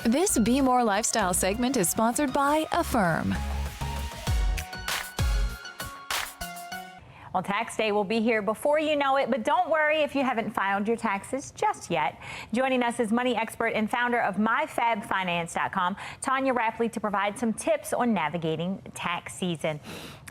This Be More Lifestyle segment is sponsored by Affirm. Well, tax day will be here before you know it, but don't worry if you haven't filed your taxes just yet. Joining us is money expert and founder of MyFabFinance.com, Tonya Rapley, to provide some tips on navigating tax season.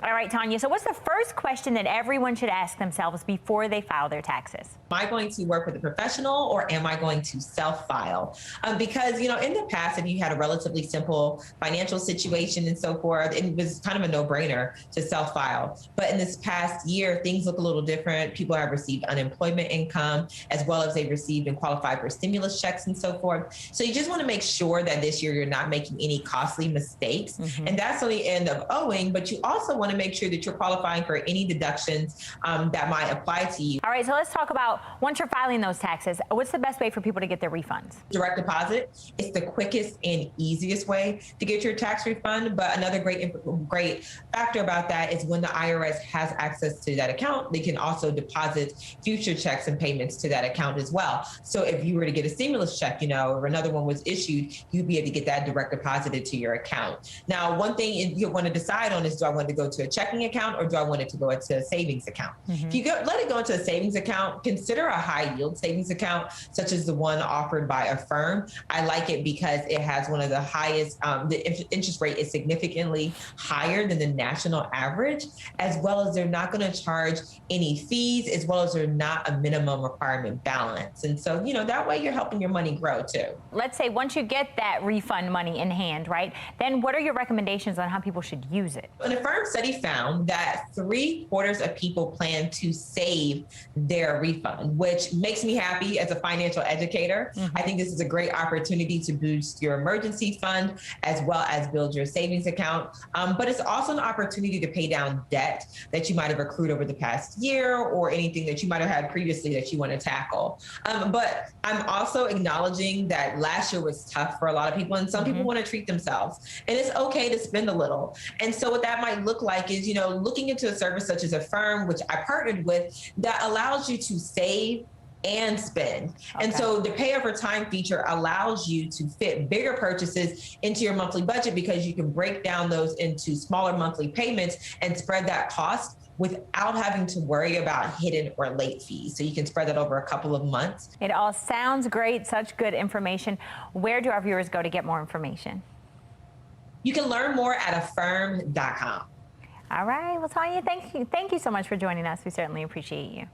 All right, Tonya, so what's the first question that everyone should ask themselves before they file their taxes? Am I going to work with a professional or am I going to self-file? Because, in the past, if you had a relatively simple financial situation and so forth, it was kind of a no-brainer to self-file. But in this past year, things look a little different. People have received unemployment income as well as they've received and qualified for stimulus checks and so forth. So you just want to make sure that this year you're not making any costly mistakes. And that's on the end of owing, but you also want to make sure that you're qualifying for any deductions that might apply to you. All right, so let's talk about once you're filing those taxes, what's the best way for people to get their refunds? Direct deposit is the quickest and easiest way to get your tax refund. But another great factor about that is when the IRS has access to that account, they can also deposit future checks and payments to that account as well. So if you were to get a stimulus check, or another one was issued, you'd be able to get that direct deposited to your account. Now, one thing you want to decide on is, do I want to go to a checking account or do I want it to go into a savings account? If you let it go into a savings account, consider a high yield savings account, such as the one offered by Affirm. I like it because it has one of the highest, the interest rate is significantly higher than the national average, as well as they're not going to charge any fees, as well as they're not a minimum requirement balance. And so, that way you're helping your money grow too. Let's say once you get that refund money in hand, right, then what are your recommendations on how people should use it? An Affirm study found that 3/4 of people plan to save their refund, which makes me happy as a financial educator. I think this is a great opportunity to boost your emergency fund as well as build your savings account. But it's also an opportunity to pay down debt that you might have accrued over the past year or anything that you might have had previously that you want to tackle. But I'm also acknowledging that last year was tough for a lot of people and some people want to treat themselves. And it's okay to spend a little. And so what that might look like is, looking into a service such as Affirm, which I partnered with, that allows you to save and spend. And so the pay over time feature allows you to fit bigger purchases into your monthly budget because you can break down those into smaller monthly payments and spread that cost without having to worry about hidden or late fees. So you can spread that over a couple of months. It all sounds great, such good information. Where do our viewers go to get more information? You can learn more at affirm.com. All right, well, Tonya, thank you so much for joining us. We certainly appreciate you.